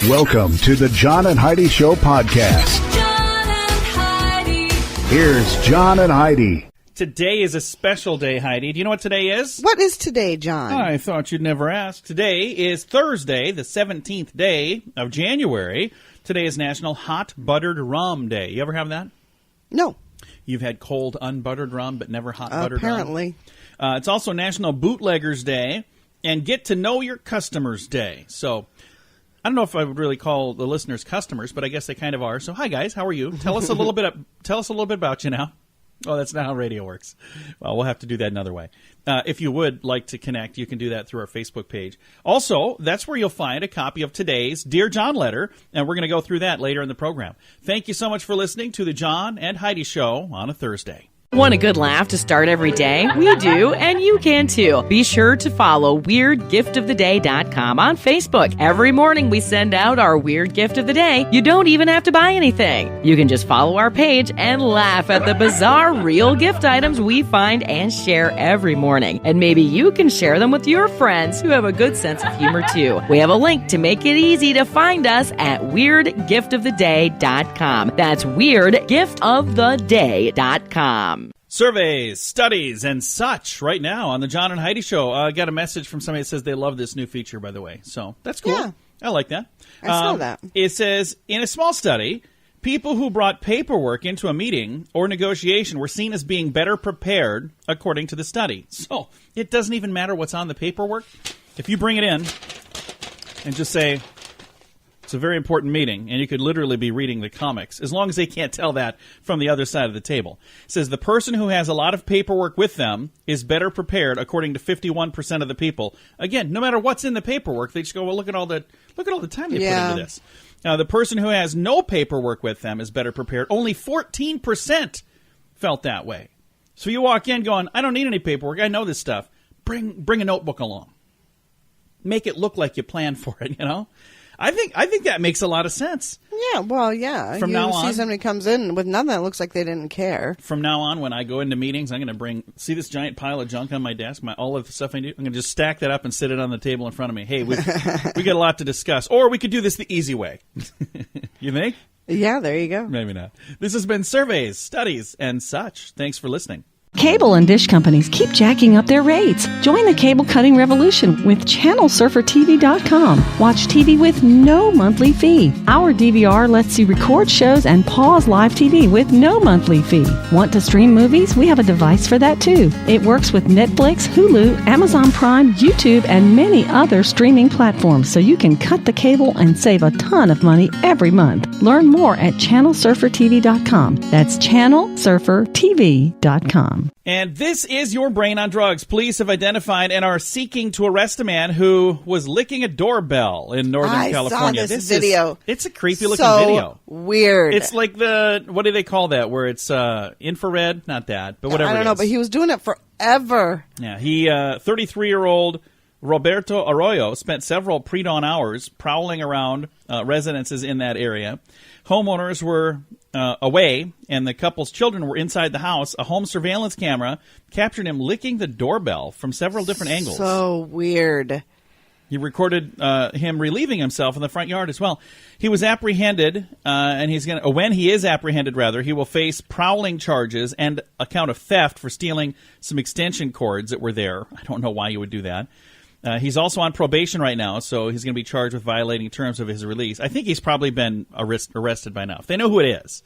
Welcome to the John and Heidi Show podcast. John and Heidi. Here's John and Heidi. Today is a special day, Heidi. Do you know what today is? What is today, John? I thought you'd never ask. Today is Thursday, the 17th day of January. Today is National Hot Buttered Rum Day. You ever have that? No. You've had cold, unbuttered rum, but never hot buttered rum? Apparently. It's also National Bootleggers Day and Get to Know Your Customers Day. So I don't know if I would really call the listeners customers, but I guess they kind of are. So hi, guys. How are you? Tell us a little bit about you now. Oh, that's not how radio works. Well, we'll have to do that another way. If you would like to connect, you can do that through our Facebook page. Also, that's where you'll find a copy of today's Dear John letter, and we're going to go through that later in the program. Thank you so much for listening to the John and Heidi Show on a Thursday. Want a good laugh to start every day? We do, and you can too. Be sure to follow WeirdGiftOfTheDay.com on Facebook. Every morning we send out our Weird Gift of the Day. You don't even have to buy anything. You can just follow our page and laugh at the bizarre real gift items we find and share every morning. And maybe you can share them with your friends who have a good sense of humor too. We have a link to make it easy to find us at WeirdGiftOfTheDay.com. That's WeirdGiftOfTheDay.com. Surveys, studies, and such right now on the John and Heidi Show. I got a message from somebody that says they love this new feature, by the way. So that's cool. Yeah. I like that. I saw that. It says, in a small study, people who brought paperwork into a meeting or negotiation were seen as being better prepared, according to the study. So it doesn't even matter what's on the paperwork. If you bring it in and just say, it's a very important meeting, and you could literally be reading the comics, as long as they can't tell that from the other side of the table. It says the person who has a lot of paperwork with them is better prepared, according to 51% of the people. Again, no matter what's in the paperwork, they just go, well, look at all the time they put into this. Now, the person who has no paperwork with them is better prepared. Only 14% felt that way. So you walk in going, I don't need any paperwork. I know this stuff. Bring a notebook along. Make it look like you planned for it, you know? I think that makes a lot of sense. Yeah, well, yeah. From you now see on, somebody comes in with nothing that looks like they didn't care. From now on, when I go into meetings, I'm going to see this giant pile of junk on my desk, all of the stuff I do. I'm going to just stack that up and sit it on the table in front of me. Hey, we got a lot to discuss. Or we could do this the easy way. You think? Yeah, there you go. Maybe not. This has been Surveys, Studies, and Such. Thanks for listening. Cable and dish companies keep jacking up their rates. Join the cable cutting revolution with ChannelSurferTV.com. Watch TV with no monthly fee. Our DVR lets you record shows and pause live TV with no monthly fee. Want to stream movies? We have a device for that too. It works with Netflix, Hulu, Amazon Prime, YouTube, and many other streaming platforms, so you can cut the cable and save a ton of money every month. Learn more at ChannelSurferTV.com. That's ChannelSurferTV.com. And this is your brain on drugs. Police have identified and are seeking to arrest a man who was licking a doorbell in Northern California. I saw this video. It's a creepy looking so video. Weird. It's like what do they call that? Where it's infrared? Not that, but whatever. I don't know, but he was doing it forever. Yeah, 33-year-old Roberto Arroyo spent several pre-dawn hours prowling around residences in that area. Homeowners were away, and the couple's children were inside the house. A home surveillance camera captured him licking the doorbell from several different angles. So weird. He recorded him relieving himself in the front yard as well. He was apprehended, and when he is apprehended, he will face prowling charges and a count of theft for stealing some extension cords that were there. I don't know why you would do that. He's also on probation right now, so he's going to be charged with violating terms of his release. I think he's probably been arrested by now, if they know who it is.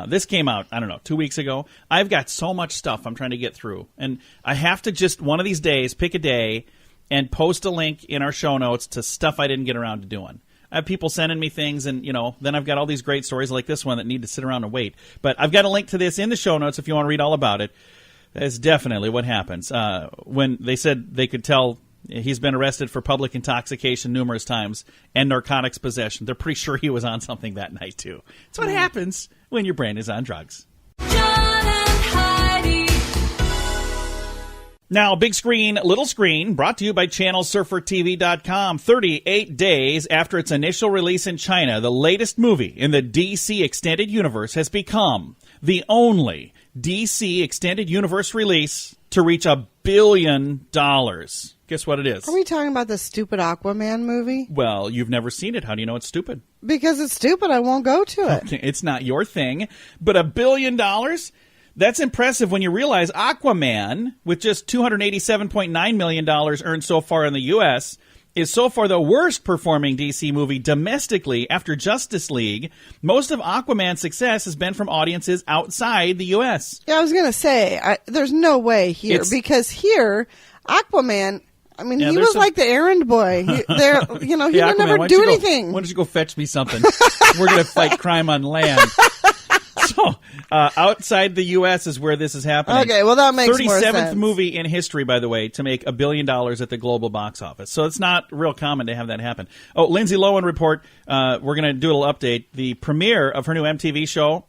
This came out, 2 weeks ago. I've got so much stuff I'm trying to get through, and I have to just one of these days pick a day and post a link in our show notes to stuff I didn't get around to doing. I have people sending me things, and, then I've got all these great stories like this one that need to sit around and wait. But I've got a link to this in the show notes if you want to read all about it. That's definitely what happens. When they said they could tell he's been arrested for public intoxication numerous times and narcotics possession, they're pretty sure he was on something that night, too. It's what happens when your brain is on drugs. John and Heidi. Now, big screen, little screen, brought to you by ChannelSurferTV.com. 38 days after its initial release in China, the latest movie in the DC Extended Universe has become the only DC Extended Universe release to reach $1 billion. Guess what it is? Are we talking about the stupid Aquaman movie? Well, you've never seen it. How do you know it's stupid? Because it's stupid, I won't go to it. Okay, it's not your thing. But $1 billion? That's impressive when you realize Aquaman, with just $287.9 million earned so far in the U.S., is so far the worst performing DC movie domestically after Justice League. Most of Aquaman's success has been from audiences outside the U.S. Yeah, I was going to say, there's no way here, It's- because here, Aquaman, I mean, Yeah, he there's was some- like the errand boy. He would Yeah, never Aquaman, why don't do you go- anything. Why don't you go fetch me something? We're going to fight crime on land. So, outside the U.S. is where this is happening. Okay, well, that makes more 37th sense. movie in history, by the way, to make $1 billion at the global box office. So it's not real common to have that happen. Oh, Lindsay Lohan report. We're going to do a little update. The premiere of her new MTV show,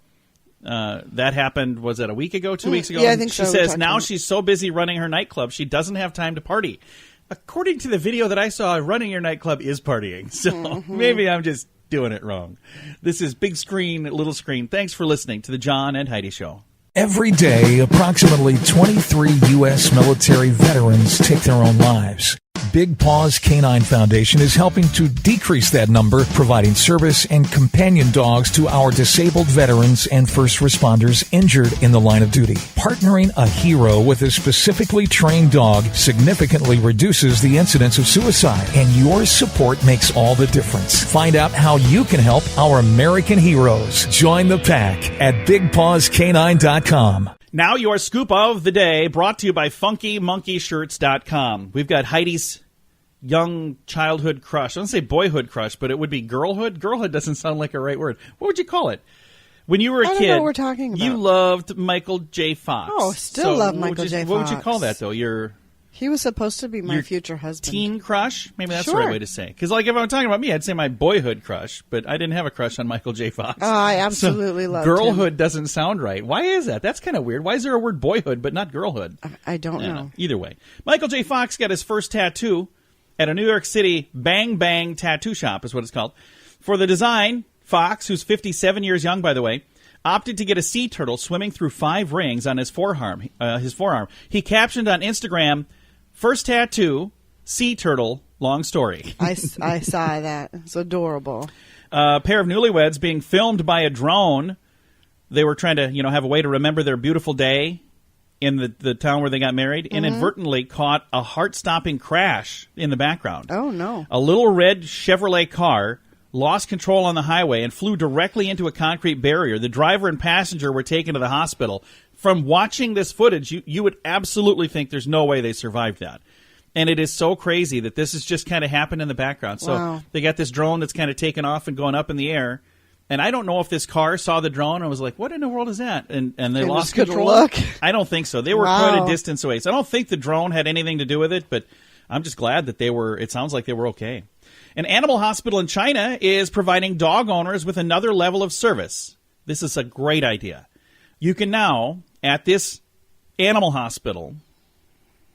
that happened, was it a week ago, 2 weeks ago? yeah, I think she so. We says talked now about it. she's so busy running her nightclub, she doesn't have time to party. According to the video that I saw, running your nightclub is partying. So Mm-hmm. maybe I'm just doing it wrong. This is Big Screen, Little Screen. Thanks for listening to the John and Heidi Show. Every day, approximately 23 U.S. military veterans take their own lives. Big Paws Canine Foundation is helping to decrease that number, providing service and companion dogs to our disabled veterans and first responders injured in the line of duty. Partnering a hero with a specifically trained dog significantly reduces the incidence of suicide, and your support makes all the difference. Find out how you can help our American heroes. Join the pack at BigPawsCanine.com. Now your scoop of the day, brought to you by FunkyMonkeyShirts.com. We've got Heidi's young childhood crush. I don't say boyhood crush, but it would be girlhood. Girlhood doesn't sound like a right word. What would you call it? When you were a I don't kid, know what we're talking you about. loved Michael J. Fox. Oh, still love what would Michael you- J. What would you Fox. call that, though? Your He was supposed to be my Your future husband. teen crush? Maybe that's the Sure. right way to say. Because, like, if I'm talking about me, I'd say my boyhood crush, but I didn't have a crush on Michael J. Fox. Oh, I absolutely loved him. Girlhood doesn't sound right. Why is that? That's kind of weird. Why is there a word boyhood but not girlhood? I don't Yeah, know. either way. Michael J. Fox got his first tattoo at a New York City Bang Bang tattoo shop, is what it's called. For the design, Fox, who's 57 years young, by the way, opted to get a sea turtle swimming through 5 rings on his forearm. He captioned on Instagram, "First tattoo, sea turtle, long story." I saw that. It's adorable. A pair of newlyweds being filmed by a drone. They were trying to, have a way to remember their beautiful day in the town where they got married. Inadvertently caught a heart-stopping crash in the background. Oh, no. A little red Chevrolet car lost control on the highway and flew directly into a concrete barrier. The driver and passenger were taken to the hospital. From watching this footage, you would absolutely think there's no way they survived that. And it is so crazy that this has just kind of happened in the background. So Wow. they got this drone that's kind of taken off and going up in the air. And I don't know if this car saw the drone and was like, what in the world is that? And they It lost just couldn't control. look. I don't think so. They were Wow. quite a distance away. So I don't think the drone had anything to do with it, but I'm just glad that it sounds like they were okay. An animal hospital in China is providing dog owners with another level of service. This is a great idea. You can now, at this animal hospital,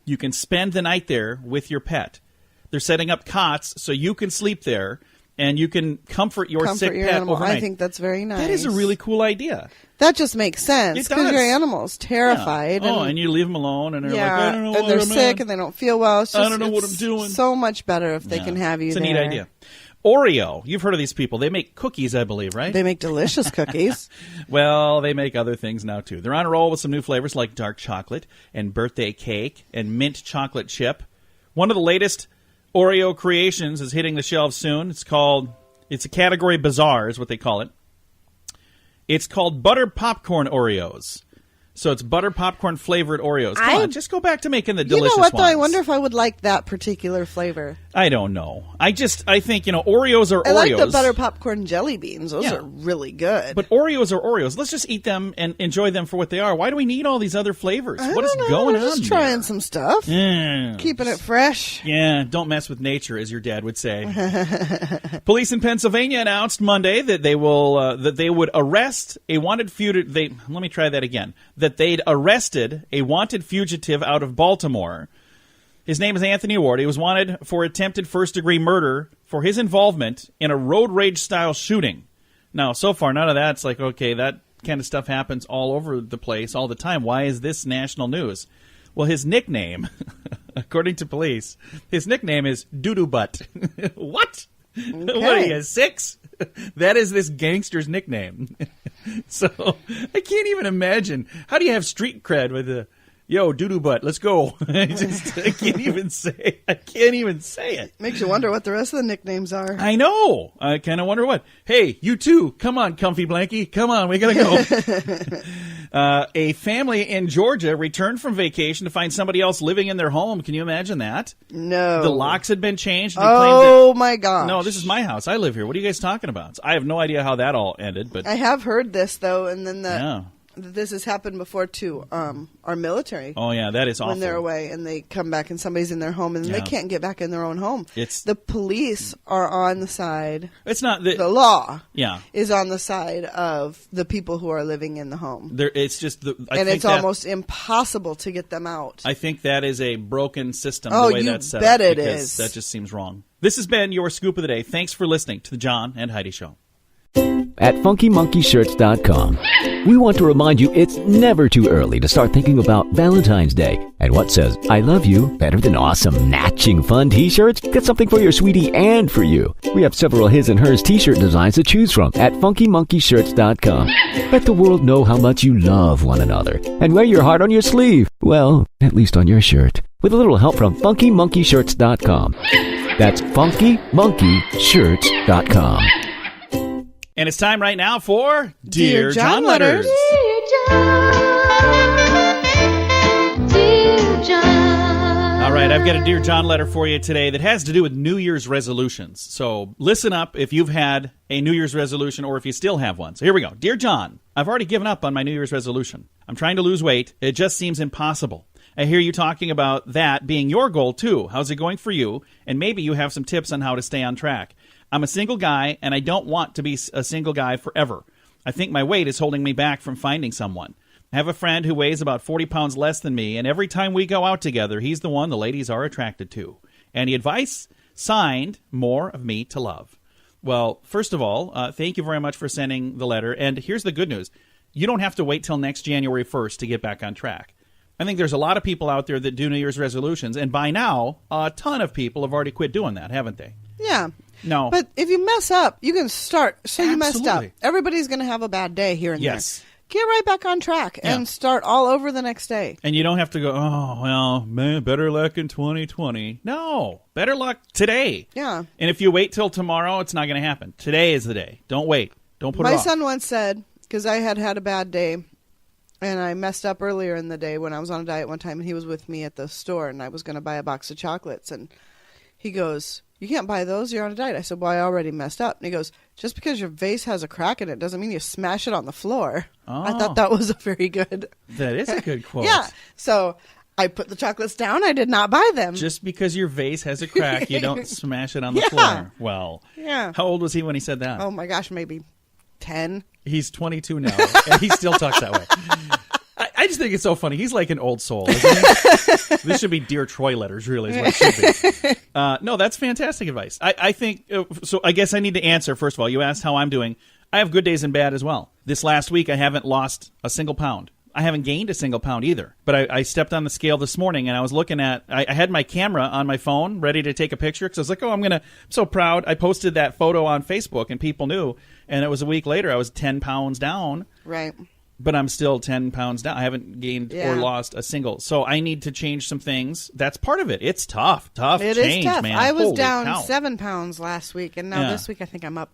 you can spend the night there with your pet. They're setting up cots so you can sleep there and you can comfort your sick Your pet animal. overnight. I think that's very nice. That is a really cool idea. That just makes sense It because does. your animal's terrified. Yeah. And you leave them alone, and they're yeah, like, I don't know and what they're I'm sick at. and they don't feel well. It's I just, don't know what it's I'm doing. So much better if they Yeah. can have you It's there. a neat idea. Oreo, you've heard of these people. They make cookies, I believe, right? They make delicious cookies. Well, they make other things now, too. They're on a roll with some new flavors like dark chocolate and birthday cake and mint chocolate chip. One of the latest Oreo creations is hitting the shelves soon. It's a category bizarre is what they call it. It's called butter popcorn Oreos. So it's butter popcorn flavored Oreos. Come on, just go back to making the You delicious know what, though? I ones. wonder if I would like that particular flavor. I don't know. I think, Oreos are Oreos. I like the butter popcorn jelly beans. Those Yeah. are really good. But Oreos are Oreos. Let's just eat them and enjoy them for what they are. Why do we need all these other flavors? I What is don't know, going we're on just there? trying some stuff. Yeah. Keeping it fresh. Yeah, don't mess with nature, as your dad would say. Police in Pennsylvania announced Monday that they would arrest a wanted fugitive. Let me try that again. That they'd arrested a wanted fugitive out of Baltimore. His name is Anthony Ward. He was wanted for attempted first-degree murder for his involvement in a road rage-style shooting. Now, so far, none of that's like, okay, that kind of stuff happens all over the place all the time. Why is this national news? Well, his nickname, according to police, his nickname is Doo-Doo Butt. What? What are you, 6? That is this gangster's nickname. So I can't even imagine. How do you have street cred with a, yo, Doo-Doo Butt, let's go. I can't even say it. Makes you wonder what the rest of the nicknames are. I know. I kind of wonder what. Hey, you too. Come on, Comfy Blankie. Come on, we gotta go. A family in Georgia returned from vacation to find somebody else living in their home. Can you imagine that? No. The locks had been changed. And Oh, my gosh. no, this is my house. I live here. What are you guys talking about? I have no idea how that all ended, but I have heard this, though, and then yeah. this has happened before, too. Our military. Oh yeah, that is awful. When they're away and they come back and somebody's in their home and Yeah. they can't get back in their own home. It's- the police are on the side. It's not The law Yeah. is on the side of the people who are living in the home. It's just I And think it's that- almost impossible to get them out. I think that is a broken system. Oh, the way you that's set bet up, it because is. That just seems wrong. This has been your Scoop of the Day. Thanks for listening to the John and Heidi Show. At FunkyMonkeyShirts.com, we want to remind you it's never too early to start thinking about Valentine's Day. And what says I love you better than awesome, matching fun t-shirts? Get something for your sweetie and for you. We have several his and hers t-shirt designs to choose from at FunkyMonkeyShirts.com. Let the world know how much you love one another. And wear your heart on your sleeve. Well, at least on your shirt. With a little help from FunkyMonkeyShirts.com. That's FunkyMonkeyShirts.com. And it's time right now for Dear John Letters. Dear John, dear John. All right, I've got a Dear John letter for you today that has to do with New Year's resolutions. So listen up if you've had a New Year's resolution or if you still have one. So here we go. Dear John, I've already given up on my New Year's resolution. I'm trying to lose weight. It just seems impossible. I hear you talking about that being your goal, too. How's it going for you? And maybe you have some tips on how to stay on track. I'm a single guy, and I don't want to be a single guy forever. I think my weight is holding me back from finding someone. I have a friend who weighs about 40 pounds less than me, and every time we go out together, he's the one the ladies are attracted to. Any advice? Signed, More of Me to Love. Well, first of all, thank you very much for sending the letter. And here's the good news. You don't have to wait till next January 1st to get back on track. I think there's a lot of people out there that do New Year's resolutions, and by now, a ton of people have already quit doing that, haven't they? Yeah. No. But if you mess up, you can start. So you messed up. Absolutely. Everybody's going to have a bad day here and Yes. there. Get right back on track Yeah. and start all over the next day. And you don't have to go, oh, well, man, better luck in 2020. No, better luck today. Yeah. And if you wait till tomorrow, it's not going to happen. Today is the day. Don't wait. Don't put it My off. son once said, because I had a bad day, and I messed up earlier in the day when I was on a diet one time, and he was with me at the store, and I was going to buy a box of chocolates, and he goes, you can't buy those, you're on a diet. I said, well, I already messed up. And he goes, just because your vase has a crack in it doesn't mean you smash it on the floor. I Oh. thought that was a very good. That is a good quote. Yeah. So I put the chocolates down. I did not buy them. Just because your vase has a crack, you don't smash it on the Yeah. floor. Well, Yeah. how old was he when he said that? Oh my gosh, maybe 10. He's 22 now, and he still talks that way. I just think it's so funny. He's like an old soul, isn't he? This should be Dear Troy letters, really, is what it should be. No, that's fantastic advice. I think, so I guess I need to answer, first of all. You asked how I'm doing. I have good days and bad as well. This last week, I haven't lost a single pound. I haven't gained a single pound either. But I stepped on the scale this morning, and I was looking at, I had my camera on my phone ready to take a picture, because I was like, oh, I'm so proud. I posted that photo on Facebook, and people knew. And it was a week later, I was 10 pounds down. Right. But I'm still 10 pounds down. I haven't gained or lost a single. So I need to change some things. That's part of it. It's tough. It change, is tough. man. I was Holy down cow. 7 pounds last week, and now Yeah. this week I think I'm up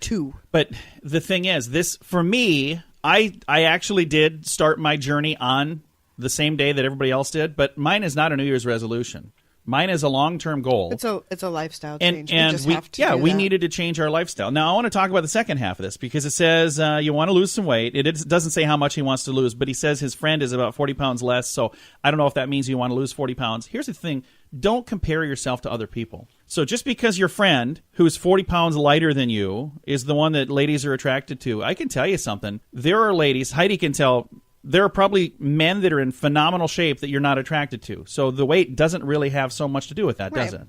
2. But the thing is, this, for me, I actually did start my journey on the same day that everybody else did. But mine is not a New Year's resolution. Mine is a long-term goal. It's a lifestyle And change. We just have to do we that. needed to change our lifestyle. Now, I want to talk about the second half of this because it says you want to lose some weight. It doesn't say how much he wants to lose, but he says his friend is about 40 pounds less, so I don't know if that means you want to lose 40 pounds. Here's the thing. Don't compare yourself to other people. So just because your friend, who's 40 pounds lighter than you, is the one that ladies are attracted to, I can tell you something. There are ladies, Heidi can tell, there are probably men that are in phenomenal shape that you're not attracted to. So the weight doesn't really have so much to do with that, does Right. it?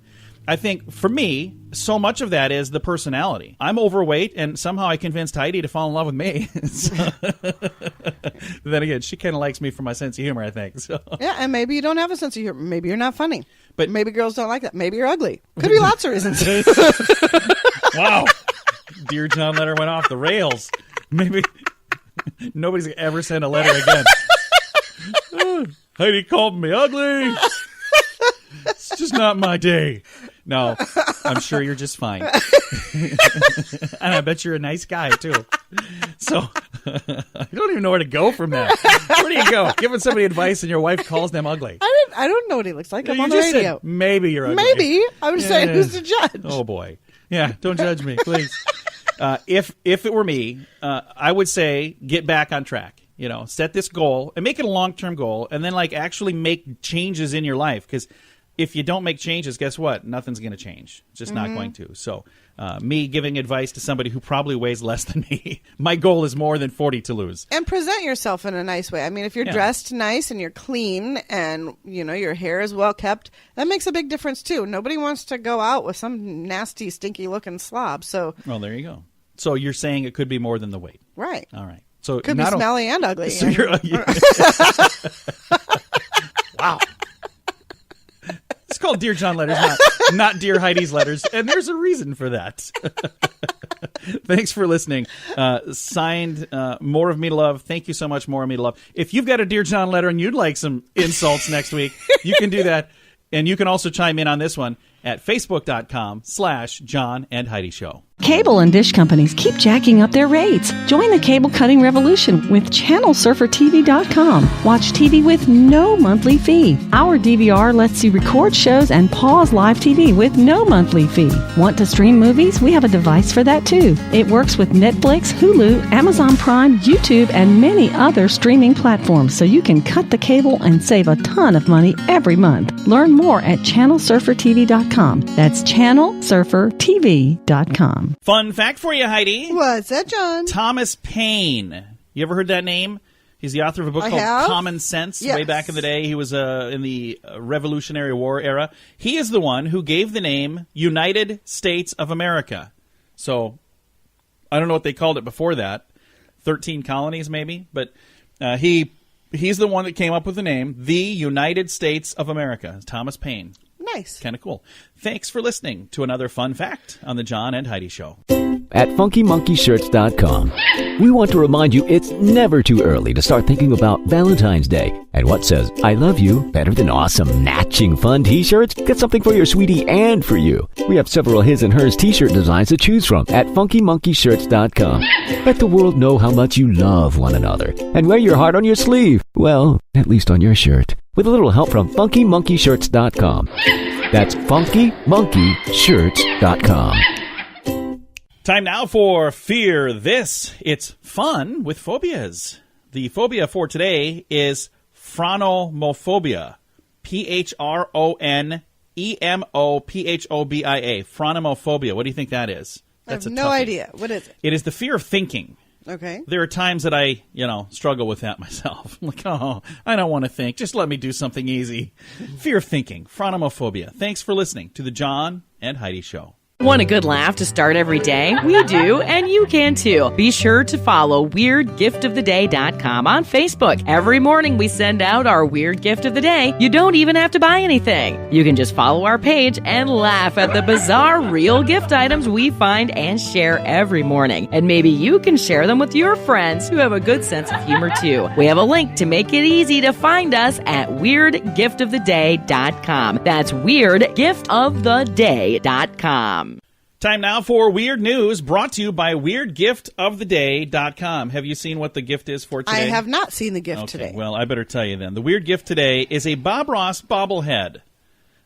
I think for me, so much of that is the personality. I'm overweight, and somehow I convinced Heidi to fall in love with me. Then again, she kind of likes me for my sense of humor, I think. So. Yeah, and maybe you don't have a sense of humor. Maybe you're not funny. But maybe girls don't like that. Maybe you're ugly. Could be lots of reasons. Wow. Dear John letter went off the rails. Maybe nobody's ever sent a letter again. Heidi called me ugly. It's just not my day. No, I'm sure you're just fine. And I bet you're a nice guy, too. So I don't even know where to go from that. Where do you go? Giving somebody advice and your wife calls them ugly. I don't know what he looks like. I'm You on the just radio. said maybe you're ugly. Maybe. I'm just saying, who's the judge? Oh, boy. Yeah, don't judge me, please. If it were me, I would say get back on track. You know, set this goal and make it a long-term goal, and then like actually make changes in your life. Because if you don't make changes, guess what? Nothing's going to change. It's just not going to. So me giving advice to somebody who probably weighs less than me, my goal is more than 40 to lose. And present yourself in a nice way. I mean, if you're dressed nice and you're clean and, you know, your hair is well kept, that makes a big difference, too. Nobody wants to go out with some nasty, stinky-looking slob. So, well, there you go. So you're saying it could be more than the weight. right. All right. So Could be smelly and ugly. So you're, wow. It's called Dear John Letters, not Dear Heidi's Letters, and there's a reason for that. Thanks for listening. Signed, More of Me to Love. Thank you so much, More of Me to Love. If you've got a Dear John letter and you'd like some insults next week, you can do that. And you can also chime in on this one at facebook.com/John and Heidi Show. Cable and dish companies keep jacking up their rates. Join the cable cutting revolution with ChannelSurferTV.com. Watch TV with no monthly fee. Our DVR lets you record shows and pause live TV with no monthly fee. Want to stream movies? We have a device for that too. It works with Netflix, Hulu, Amazon Prime, YouTube, and many other streaming platforms, so you can cut the cable and save a ton of money every month. Learn more at ChannelSurferTV.com. That's ChannelSurferTV.com. Fun fact for you, Heidi. What's that, John? Thomas Paine. You ever heard that name? He's the author of a book called Common Sense. Yes. Way back in the day, he was in the Revolutionary War era. He is the one who gave the name United States of America. So I don't know what they called it before that. 13 colonies, maybe. But he's the one that came up with the name, the United States of America. Thomas Paine. Nice. Kind of cool. Thanks for listening to another fun fact on the John and Heidi Show. At FunkyMonkeyShirts.com, we want to remind you it's never too early to start thinking about Valentine's Day. And what says, I love you, better than awesome, matching fun t-shirts? Get something for your sweetie and for you. We have several his and hers t-shirt designs to choose from at FunkyMonkeyShirts.com. Let the world know how much you love one another. And wear your heart on your sleeve. Well, at least on your shirt. With a little help from FunkyMonkeyShirts.com. That's FunkyMonkeyShirts.com. Time now for Fear This. It's fun with phobias. The phobia for today is phronomophobia. Phronemophobia. Phronomophobia. What do you think that is? I have no idea. What is it? It is the fear of thinking. Okay. There are times that I, struggle with that myself. I'm like, oh, I don't want to think. Just let me do something easy. Fear of thinking. Phronomophobia. Thanks for listening to the John and Heidi Show. Want a good laugh to start every day? We do, and you can too. Be sure to follow WeirdGiftOfTheDay.com on Facebook. Every morning we send out our Weird Gift of the Day. You don't even have to buy anything. You can just follow our page and laugh at the bizarre real gift items we find and share every morning. And maybe you can share them with your friends who have a good sense of humor too. We have a link to make it easy to find us at WeirdGiftOfTheDay.com. That's WeirdGiftOfTheDay.com. Time now for Weird News, brought to you by WeirdGiftOfTheDay.com. Have you seen what the gift is for today? I have not seen the gift today. Well, I better tell you then. The weird gift today is a Bob Ross bobblehead.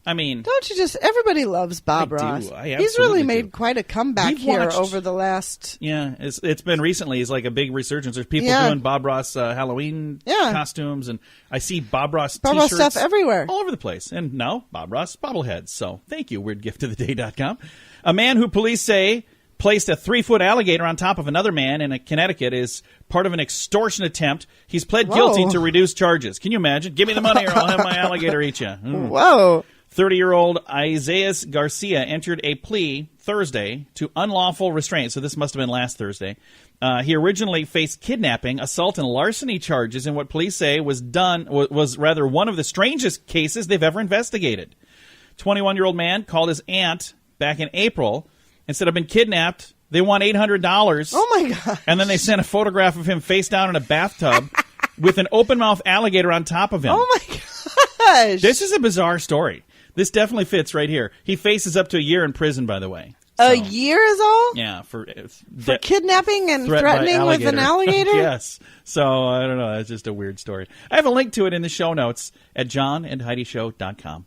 I mean, don't you just? Everybody loves Bob Ross. He's really made quite a comeback over the last. Yeah, it's been recently. It's like a big resurgence. There's people doing Bob Ross Halloween costumes, and I see Bob Ross T-shirts stuff everywhere, all over the place. And now Bob Ross bobbleheads. So thank you, WeirdGiftOfTheDay.com. A man who police say placed a 3-foot alligator on top of another man in Connecticut is part of an extortion attempt. He's pled guilty to reduced charges. Can you imagine? Give me the money or I'll have my alligator eat you. Whoa. 30-year-old Isaias Garcia entered a plea Thursday to unlawful restraint. So this must have been last Thursday. He originally faced kidnapping, assault, and larceny charges in what police say was rather one of the strangest cases they've ever investigated. 21-year-old man called his aunt back in April and said, "I've been kidnapped." They want $800. Oh, my God. And then they sent a photograph of him face down in a bathtub with an open-mouth alligator on top of him. Oh, my gosh. This is a bizarre story. This definitely fits right here. He faces up to a year in prison, by the way. A year is all? Yeah. For kidnapping and threatening with an alligator? Yes. So, I don't know. That's just a weird story. I have a link to it in the show notes at johnandheidishow.com.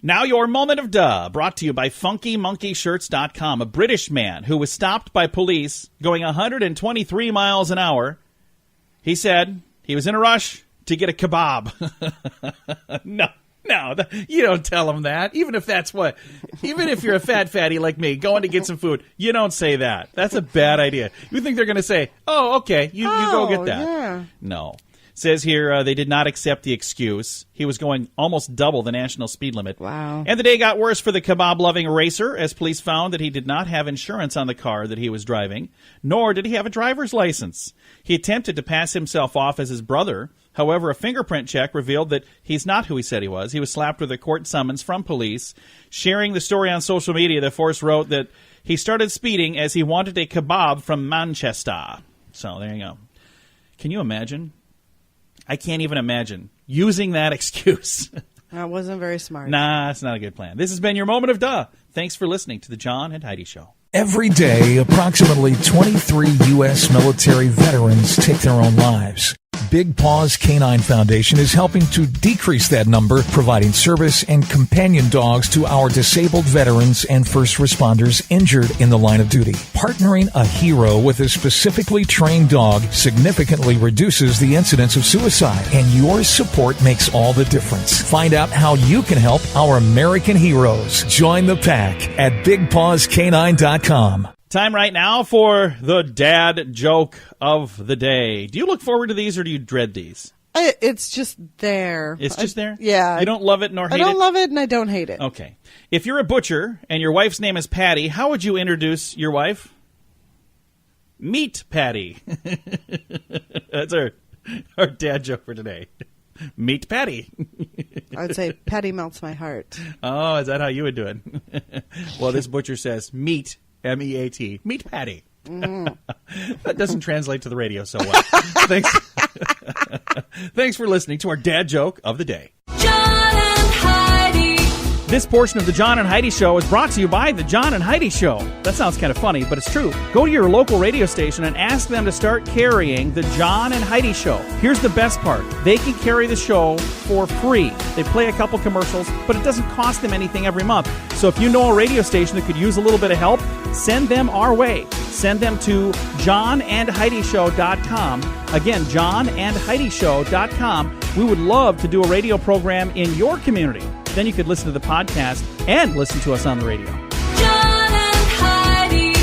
Now your moment of duh, brought to you by FunkyMonkeyShirts.com. A British man who was stopped by police going 123 miles an hour. He said he was in a rush to get a kebab. No, you don't tell him that. Even if you're a fat fatty like me, going to get some food, you don't say that. That's a bad idea. You think they're going to say, "Oh, okay, you go get that." Yeah. No. Says here they did not accept the excuse. He was going almost double the national speed limit. Wow. And the day got worse for the kebab-loving racer as police found that he did not have insurance on the car that he was driving, nor did he have a driver's license. He attempted to pass himself off as his brother. However, a fingerprint check revealed that he's not who he said he was. He was slapped with a court summons from police. Sharing the story on social media, the force wrote that he started speeding as he wanted a kebab from Manchester. So there you go. Can you imagine? I can't even imagine using that excuse. That wasn't very smart. Nah, it's not a good plan. This has been your moment of duh. Thanks for listening to the John and Heidi Show. Every day, approximately 23 U.S. military veterans take their own lives. Big Paws Canine Foundation is helping to decrease that number, providing service and companion dogs to our disabled veterans and first responders injured in the line of duty. Partnering a hero with a specifically trained dog significantly reduces the incidence of suicide, and your support makes all the difference. Find out how you can help our American heroes. Join the pack at BigPawsCanine.com. Time right now for the dad joke of the day. Do you look forward to these or do you dread these? It's just there. It's just there? Yeah. You don't love it nor hate it? I don't love it and I don't hate it. Okay. If you're a butcher and your wife's name is Patty, how would you introduce your wife? Meat Patty. That's our dad joke for today. Meat Patty. I would say Patty melts my heart. Oh, is that how you would do it? Well, this butcher says meat, M-E-A-T, Meat Patty. Mm. That doesn't translate to the radio so well. Thanks for listening to our dad joke of the day. John and Heidi. This portion of the John and Heidi Show is brought to you by the John and Heidi Show. That sounds kind of funny, but it's true. Go to your local radio station and ask them to start carrying the John and Heidi Show. Here's the best part. They can carry the show for free. They play a couple commercials, but it doesn't cost them anything every month. So if you know a radio station that could use a little bit of help, send them our way. Send them to johnandheidishow.com. Again, johnandheidishow.com. We would love to do a radio program in your community. Then you could listen to the podcast and listen to us on the radio. John and Heidi.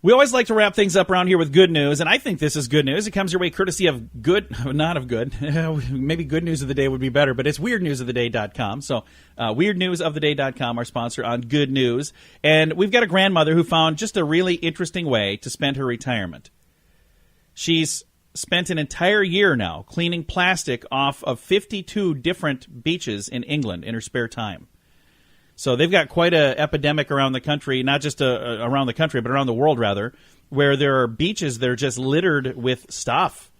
We always like to wrap things up around here with good news, and I think this is good news. It comes your way courtesy of maybe good news of the day would be better, but it's weirdnewsoftheday.com. So weirdnewsoftheday.com, our sponsor on good news. And we've got a grandmother who found just a really interesting way to spend her retirement. She's spent an entire year now cleaning plastic off of 52 different beaches in England in her spare time. So they've got quite an epidemic around the country, not just around the country, but around the world, rather, where there are beaches that are just littered with stuff.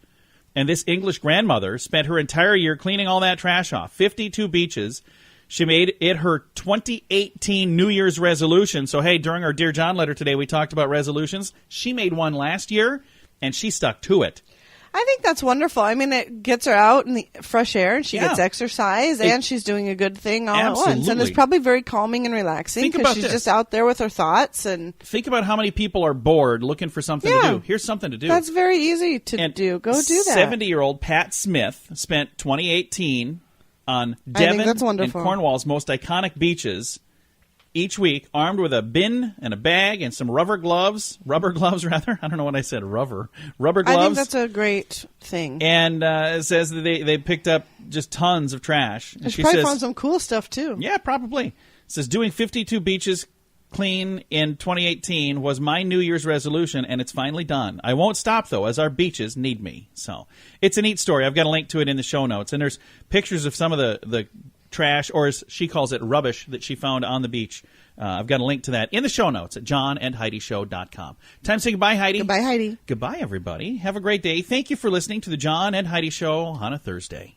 And this English grandmother spent her entire year cleaning all that trash off, 52 beaches. She made it her 2018 New Year's resolution. So, hey, during our Dear John letter today, we talked about resolutions. She made one last year, and she stuck to it. I think that's wonderful. I mean, it gets her out in the fresh air, and she gets exercise, and she's doing a good thing all at once. And it's probably very calming and relaxing because she's just out there with her thoughts. And think about how many people are bored looking for something to do. Here's something to do. That's very easy to do. Go do that. 70-year-old Pat Smith spent 2018 on Devon and Cornwall's most iconic beaches, each week, armed with a bin and a bag and some rubber gloves, I don't know what I said, rubber gloves. I think that's a great thing. And it says that they picked up just tons of trash. And She probably found some cool stuff, too. Yeah, probably. It says, doing 52 beaches clean in 2018 was my New Year's resolution, and it's finally done. I won't stop, though, as our beaches need me. So it's a neat story. I've got a link to it in the show notes. And there's pictures of some of the trash, or as she calls it, rubbish, that she found on the beach. I've got a link to that in the show notes at johnandheidishow.com. Time to say goodbye, Heidi. Goodbye, Heidi. Goodbye, everybody. Have a great day. Thank you for listening to the John and Heidi Show on a Thursday.